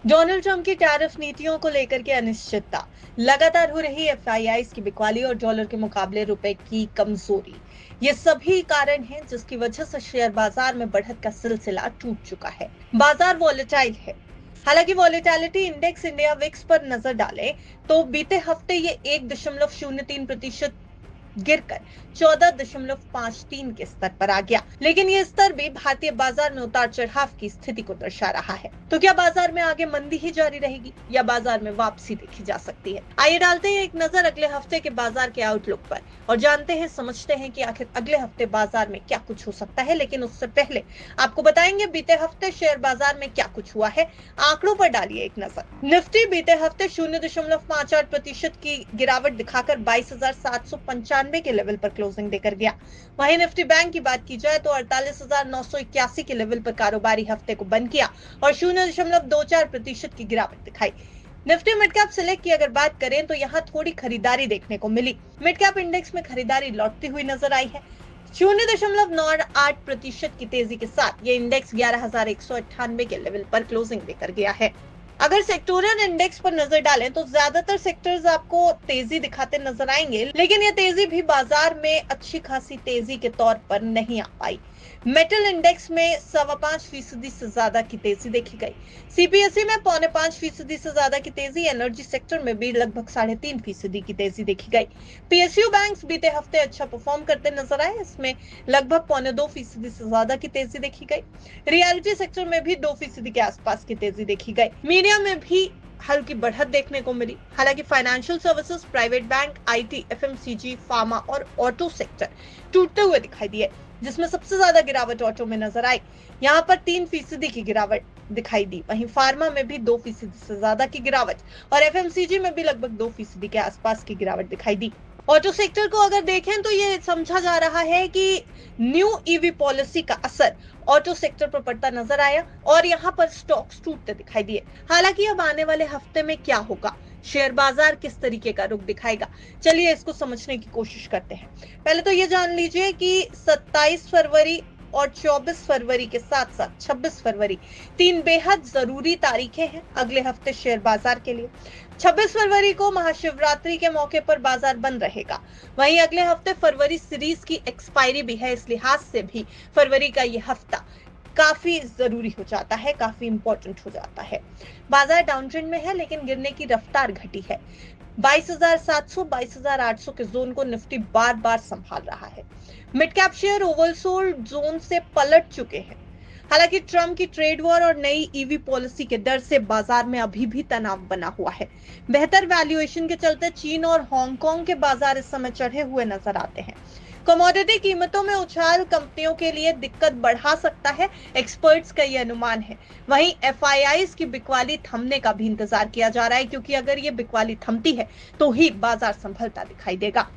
Donald Trump की tariff नीतियों को लेकर के अनिश्चितता, लगातार हो रही एफआईआई की बिकवाली और डॉलर के मुकाबले रुपए की कमजोरी, ये सभी कारण हैं जिसकी वजह से शेयर बाजार में बढ़त का सिलसिला टूट चुका है। बाजार वॉलेटाइल है। हालांकि वॉलेटिलिटी इंडेक्स इंडिया विक्स पर नजर डालें तो बीते हफ्ते ये 1.03% गिरकर 14.53 के स्तर पर आ गया, लेकिन ये स्तर भी भारतीय बाजार में उतार चढ़ाव की स्थिति को दर्शा रहा है। तो क्या बाजार में आगे मंदी ही जारी रहेगी या बाजार में वापसी देखी जा सकती है? आइए डालते हैं एक नजर अगले हफ्ते के बाजार के आउटलुक पर और जानते हैं, समझते हैं कि आखिर अगले हफ्ते बाजार में क्या कुछ हो सकता है। लेकिन उससे पहले आपको बताएंगे बीते हफ्ते शेयर बाजार में क्या कुछ हुआ है। आंकड़ों पर डालिए एक नजर। निफ्टी बीते हफ्ते 0.58% की गिरावट दिखाकर 22,795 के लेवल पर क्लोजिंग देकर गया। वहीं निफ्टी बैंक की बात की जाए तो 48,981 के लेवल पर कारोबारी हफ्ते को बंद किया और 0.24% की गिरावट दिखाई। निफ्टी मिड कैप सिलेक्ट की अगर बात करें तो यहाँ थोड़ी खरीदारी देखने को मिली। मिड कैप इंडेक्स में खरीदारी लौटती हुई नजर आई है। 0.98% की तेजी के साथ ये इंडेक्स 11,198 के लेवल पर क्लोजिंग देकर गया है। अगर सेक्टोरियल इंडेक्स पर नजर डालें तो ज्यादातर सेक्टर्स आपको तेजी दिखाते नजर आएंगे, लेकिन ये तेजी भी बाजार में अच्छी खासी तेजी के तौर पर नहीं आ पाई। मेटल इंडेक्स में 5.25% से ज्यादा की तेजी देखी गई। सीपीएसई में 4.5% से ज्यादा की तेजी, एनर्जी सेक्टर में भी लगभग 3.5% की तेजी देखी गई। पीएसयू बैंक्स बीते हफ्ते अच्छा परफॉर्म करते नजर आए, इसमें लगभग 2.25% से ज्यादा की तेजी देखी गई। रियलिटी सेक्टर में भी 2% के आसपास की तेजी देखी गई। मीडिया में भी हल्की बढ़त देखने को मिली। हालांकि financial services, private bank, IT, FMCG, pharma और ऑटो सेक्टर टूटते हुए दिखाई दिए, जिसमें सबसे ज्यादा गिरावट ऑटो में नजर आई। यहाँ पर 3% की गिरावट दिखाई दी। वहीं फार्मा में भी 2% से ज्यादा की गिरावट और एफएमसीजी में भी लगभग 2% के आसपास की गिरावट दिखाई दी। ऑटो सेक्टर को अगर देखें तो ये समझा जा रहा है कि न्यू ईवी पॉलिसी का असर ऑटो सेक्टर पर पड़ता नजर आया और यहाँ पर स्टॉक्स टूटते दिखाई दिए। हालांकि अब आने वाले हफ्ते में क्या होगा, शेयर बाजार किस तरीके का रुख दिखाएगा, चलिए इसको समझने की कोशिश करते हैं। पहले तो ये जान लीजिए कि 27 फरवरी और 24 फरवरी के साथ साथ 26 फरवरी 3 बेहद जरूरी तारीखें हैं अगले हफ्ते शेयर बाजार के लिए। 26 फरवरी को महाशिवरात्रि के मौके पर बाजार बंद रहेगा। वहीं अगले हफ्ते फरवरी सीरीज की एक्सपायरी भी है, इस लिहाज से भी फरवरी का ये हफ्ता काफी जरूरी हो जाता है, काफी इंपॉर्टेंट हो जाता है। बाजार डाउन ट्रेंड में है लेकिन गिरने की रफ्तार घटी है। 22,700 22,800 के जोन को निफ्टी बार बार संभाल रहा है। Mid cap share oversold zone से पलट चुके हैं। हालांकि ट्रंप की ट्रेड वॉर और नई ईवी पॉलिसी के डर से बाजार में अभी भी तनाव बना हुआ है। बेहतर वैल्यूएशन के चलते चीन और हांगकांग के बाजार इस समय चढ़े हुए नजर आते हैं। कमोडिटी कीमतों में उछाल कंपनियों के लिए दिक्कत बढ़ा सकता है, एक्सपर्ट्स का यह अनुमान है। वहीं एफआईआईज की बिकवाली थमने का भी इंतजार किया जा रहा है, क्योंकि अगर ये बिकवाली थमती है तो ही बाजार संभलता दिखाई देगा।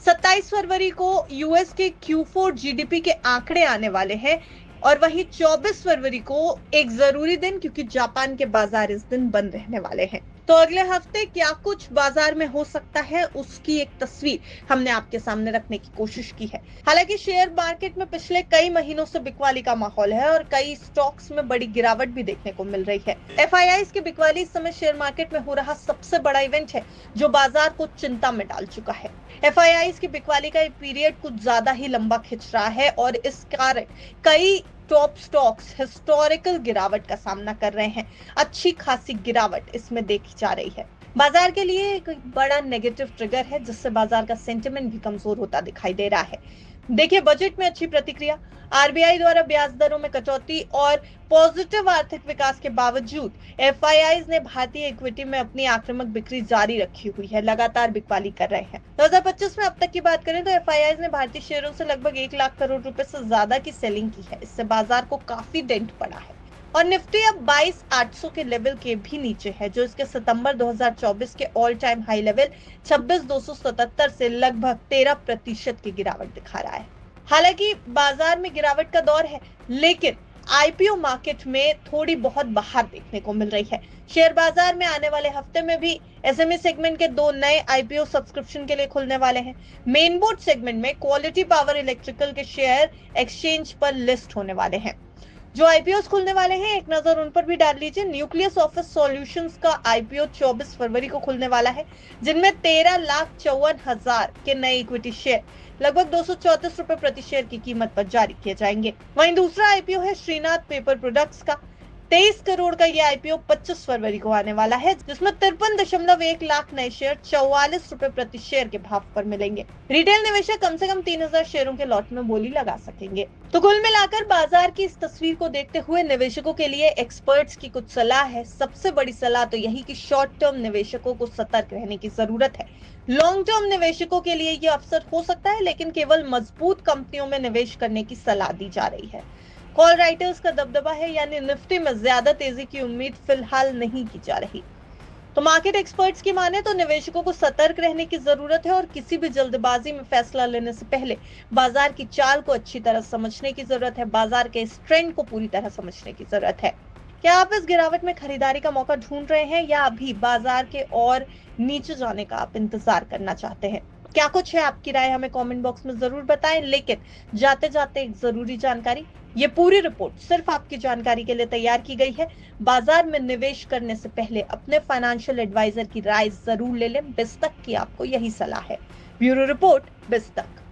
27 फरवरी को यूएस के Q4 जीडीपी के आंकड़े आने वाले हैं और वहीं 24 फरवरी को एक जरूरी दिन, क्योंकि जापान के बाजार इस दिन बंद रहने वाले हैं। तो अगले हफ्ते क्या कुछ बाजार में हो सकता है उसकी एक तस्वीर हमने आपके सामने रखने की कोशिश की है। हालांकि शेयर मार्केट में पिछले कई महीनों से बिकवाली का माहौल है और कई स्टॉक्स में बड़ी गिरावट भी देखने को मिल रही है। एफआईआई की बिकवाली इस समय शेयर मार्केट में हो रहा सबसे बड़ा इवेंट है जो बाजार को चिंता में डाल चुका है। एफआईआई की बिकवाली का पीरियड कुछ ज्यादा ही लंबा खिंच रहा है और इस कारण कई टॉप स्टॉक्स हिस्टोरिकल गिरावट का सामना कर रहे हैं। अच्छी खासी गिरावट इसमें देखी जा रही है। बाजार के लिए एक बड़ा नेगेटिव ट्रिगर है जिससे बाजार का सेंटिमेंट भी कमजोर होता दिखाई दे रहा है। देखिए, बजट में अच्छी प्रतिक्रिया, आरबीआई द्वारा ब्याज दरों में कटौती और पॉजिटिव आर्थिक विकास के बावजूद एफआईआईज ने भारतीय इक्विटी में अपनी आक्रामक बिक्री जारी रखी हुई है, लगातार बिकवाली कर रहे हैं। 2025 में अब तक की बात करें तो एफआईआईज ने भारतीय शेयरों से लगभग 1 लाख करोड़ रुपए से ज्यादा की सेलिंग की है। इससे बाजार को काफी डेंट पड़ा है और निफ्टी अब 22,800 के लेवल के भी नीचे है, जो इसके सितंबर 2024 के ऑल टाइम हाई लेवल 26,277 से लगभग 13% की गिरावट दिखा रहा है। हालांकि बाजार में गिरावट का दौर है, लेकिन आईपीओ मार्केट में थोड़ी बहुत बाहर देखने को मिल रही है। शेयर बाजार में आने वाले हफ्ते में भी एसएमई सेगमेंट के 2 नए आईपीओ सब्सक्रिप्शन के लिए खुलने वाले हैं। मेन बोर्ड सेगमेंट में क्वालिटी पावर इलेक्ट्रिकल के शेयर एक्सचेंज पर लिस्ट होने वाले हैं। जो आईपीओस खुलने वाले हैं एक नजर उन पर भी डाल लीजिए। न्यूक्लियस ऑफिस सॉल्यूशंस का आईपीओ 24 फरवरी को खुलने वाला है, जिनमें 13,54,000 के नए इक्विटी शेयर लगभग 234 रुपए प्रति शेयर की कीमत पर जारी किए जाएंगे। वहीं दूसरा आईपीओ है श्रीनाथ पेपर प्रोडक्ट्स का। 23 करोड़ का यह आईपीओ 25 फरवरी को आने वाला है, जिसमें 53.1 लाख नए शेयर 44 रुपए प्रति शेयर के भाव पर मिलेंगे। रिटेल निवेशक कम से कम 3,000 शेयरों के लॉट में बोली लगा सकेंगे। तो कुल मिलाकर बाजार की इस तस्वीर को देखते हुए निवेशकों के लिए एक्सपर्ट्स की कुछ सलाह है। सबसे बड़ी सलाह तो यही कि शॉर्ट टर्म निवेशकों को सतर्क रहने की जरूरत है। लॉन्ग टर्म निवेशकों के लिए यह अवसर हो सकता है, लेकिन केवल मजबूत कंपनियों में निवेश करने की सलाह दी जा रही है। कॉल राइटर्स का दबदबा है, यानी निफ्टी में ज्यादा तेजी की उम्मीद फिलहाल नहीं की जा रही। तो मार्केट एक्सपर्ट्स की माने तो निवेशकों को सतर्क रहने की जरूरत है और किसी भी जल्दबाजी में फैसला लेने से पहले बाजार की चाल को अच्छी तरह समझने की जरूरत है, बाजार के इस ट्रेंड को पूरी तरह समझने की जरूरत है। क्या आप इस गिरावट में खरीदारी का मौका ढूंढ रहे हैं या अभी बाजार के और नीचे जाने का आप इंतजार करना चाहते हैं? क्या कुछ है, आपकी राय हमें कमेंट बॉक्स में जरूर बताएं। लेकिन जाते जाते एक जरूरी जानकारी, ये पूरी रिपोर्ट सिर्फ आपकी जानकारी के लिए तैयार की गई है। बाजार में निवेश करने से पहले अपने फाइनेंशियल एडवाइजर की राय जरूर ले लें। बिस्तक की आपको यही सलाह है। Bureau report, बिस्तक।